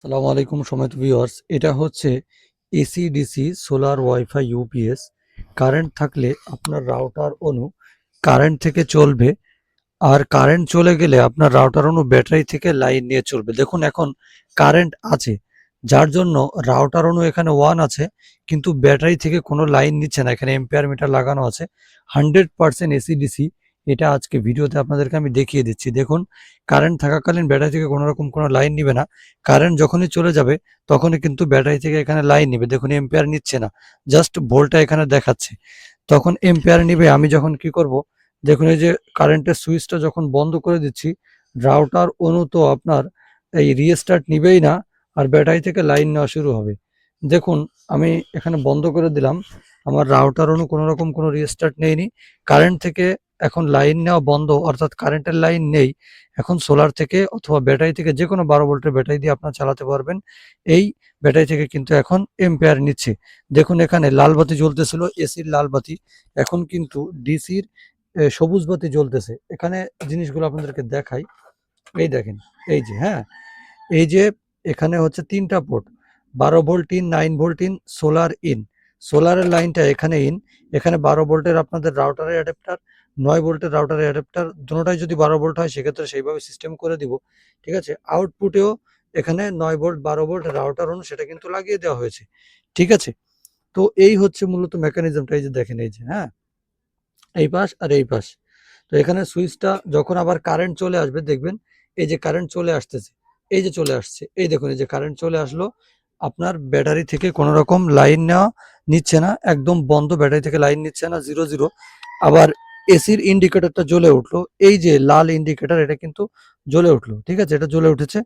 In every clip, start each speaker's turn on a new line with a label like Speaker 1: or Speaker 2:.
Speaker 1: আসসালামু আলাইকুম সম্মানিত ভিউয়ার্স, এটা হচ্ছে AC DC solar WiFi UPS. Current থাকলে আপনার রাউটার অনু কারেন্ট থেকে চলবে, আর কারেন্ট চলে গেলে আপনার রাউটার অনু ব্যাটারি থেকে লাইন নিয়ে চলবে। দেখুন এখন কারেন্ট আছে, যার জন্য রাউটার অনু এখানে ওয়ান আছে, কিন্তু ব্যাটারি থেকে কোনো লাইন নিচ্ছে না। এখানে এম্পিয়ার মিটার লাগানো আছে। 100% এসি ডিসি। এটা আজকে ভিডিওতে আপনাদেরকে আমি দেখিয়ে দিচ্ছি। দেখুন কারেন্ট থাকাকালীন ব্যাটারি থেকে কোনো রকম কোনো লাইন নিবে না। কারেন্ট যখনই চলে যাবে তখনই কিন্তু ব্যাটারি থেকে এখানে লাইন নিবে। দেখুন এম্পিয়ার নিচ্ছে না, জাস্ট ভোল্টটা এখানে দেখাচ্ছে। তখন এম্পিয়ার নিবে। আমি যখন কি করব, দেখুন এই যে কারেন্টের সুইচটা যখন বন্ধ করে দিচ্ছি, রাউটার অনু তো আপনার এই রিস্টার্ট নিবেই না, আর ব্যাটারি থেকে লাইন নেওয়া শুরু হবে। দেখুন আমি এখানে বন্ধ করে দিলাম, আমার রাউটার অনু কোনো রকম কোনো রিস্টার্ট নেয়নি। কারেন্ট থেকে এখন লাইন নেওয়া বন্ধ, অর্থাৎ কারেন্টের লাইন নেই। এখন সোলার থেকে অথবা ব্যাটারি থেকে, যে কোনো 12 ভোল্টের ব্যাটারি দিয়ে আপনারা চালাতে পারবেন। এই ব্যাটারি থেকে কিন্তু এখন এম্পিয়ার নিচ্ছে। দেখুন এখানে লাল বাতি জ্বলতেছিল, এসির লাল বাতি, এখন কিন্তু ডিসির সবুজ বাতি জ্বলতেছে। এখানে জিনিসগুলো আপনাদেরকে দেখাই। এই দেখেন, এই যে হ্যাঁ, এই যে এখানে হচ্ছে 3টা port, 12 volt in, 9 volt in, solar in. সোলারের লাইনটা এখানে ইন, এখানে 12 ভোল্টের আপনাদের রাউটারের অ্যাডাপ্টার, 9 ভোল্টের রাউটারের অ্যাডাপ্টার। দুটোটাই যদি 12 ভোল্ট হয় সেক্ষেত্রে সেইভাবে সিস্টেম করে দিব। ঠিক আছে, আউটপুটেও এখানে 9 ভোল্ট 12 ভোল্ট রাউটার অনু সেটা কিন্তু লাগিয়ে দেওয়া হয়েছে। ঠিক আছে, তো এই হচ্ছে মূলত মেকানিজমটা। এই যে দেখেন, এই যে হ্যাঁ, এই পাশ আর এই পাশ। তো এখানে সুইচটা যখন আবার কারেন্ট চলে আসবে, দেখবেন এই যে কারেন্ট চলে আসতেছে, এই যে চলে আসছে, এই দেখুন এই যে কারেন্ট চলে আসলো। আপনার ব্যাটারি থেকে কোনো রকম লাইন নেওয়া নিচ্ছে না, একদম বন্ধ, ব্যাটারি থেকে লাইন নিচ্ছে না, জিরো জিরো। আবার এসির ইন্ডিকেটরটা জ্বলে উঠলো, এই যে লাল ইন্ডিকেটর, এটা কিন্তু জ্বলে উঠলো। ঠিক আছে, এটা জ্বলে উঠেছে।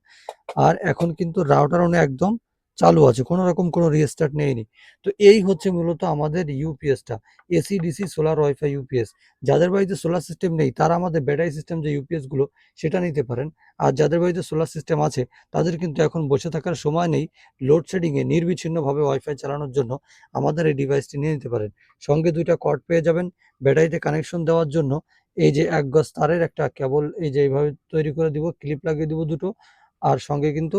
Speaker 1: আর এখন কিন্তু রাউটার অন একদম চালু আছে, কোনো রকম কোনো রিস্টার্ট নেয়নি। তো এই হচ্ছে মূলত আমাদের ইউপিএসটা, AC DC solar WiFi UPS. যাদের বাড়িতে সোলার সিস্টেম নেই তারা আমাদের ব্যাটারি সিস্টেম যে ইউপিএস গুলো সেটা নিতে পারেন। আর যাদের বাড়িতে সোলার সিস্টেম আছে তাদের কিন্তু এখন বসে থাকার সময় নেই, লোডশেডিং এ নির্বিচ্ছিন্নভাবে ওয়াইফাই চালানোর জন্য আমাদের এই ডিভাইসটি নিয়ে নিতে পারেন। সঙ্গে 2টা কর্ড পেয়ে যাবেন ব্যাটারিতে কানেকশন দেওয়ার জন্য। এই যে 1 গজ তারের একটা কেবল, এই যে এইভাবে তৈরি করে দিব, ক্লিপ লাগিয়ে দিব দুটো। আর সঙ্গে কিন্তু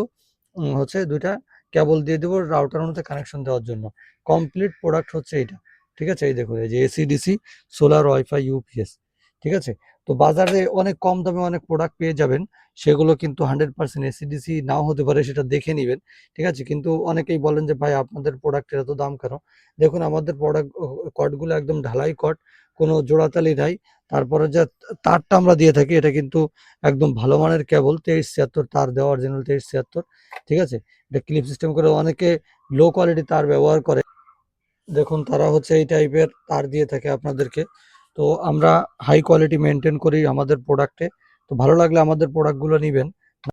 Speaker 1: হচ্ছে 2টা কেবল দিয়ে দেবো রাউটার মধ্যে কানেকশন দেওয়ার জন্য। কমপ্লিট প্রোডাক্ট হচ্ছে এটা। ঠিক আছে, এই দেখুন এই যে AC DC solar WiFi UPS. ঠিক আছে, তো বাজারে অনেক কম দামে অনেক প্রোডাক্ট পেয়ে যাবেন, সেগুলো কিন্তু 100% এসি ডিসি নাও হতে পারে, সেটা দেখে নেবেন। ঠিক আছে, কিন্তু অনেকেই বলেন যে ভাই আপনাদের প্রোডাক্টের এত দাম কেন। দেখুন আমাদের প্রোডাক্ট কটগুলো একদম ঢালাই কট, কোনো জোড়াতালি নাই। তারপরে যে তারটা আমরা দিয়ে থাকি এটা কিন্তু একদম ভালো মানের কেবল, 2376 তার দেওয়া, অরিজিনাল 2376। ঠিক আছে, এটা ক্লিপ সিস্টেম করে, অনেকে লো কোয়ালিটি তার ব্যবহার করে। দেখুন তারা হচ্ছে এই টাইপের তার দিয়ে থাকে আপনাদেরকে। তো আমরা হাই কোয়ালিটি মেনটেন করি আমাদের প্রোডাক্টে। তো ভালো লাগলে আমাদের প্রোডাক্টগুলো নিবেন।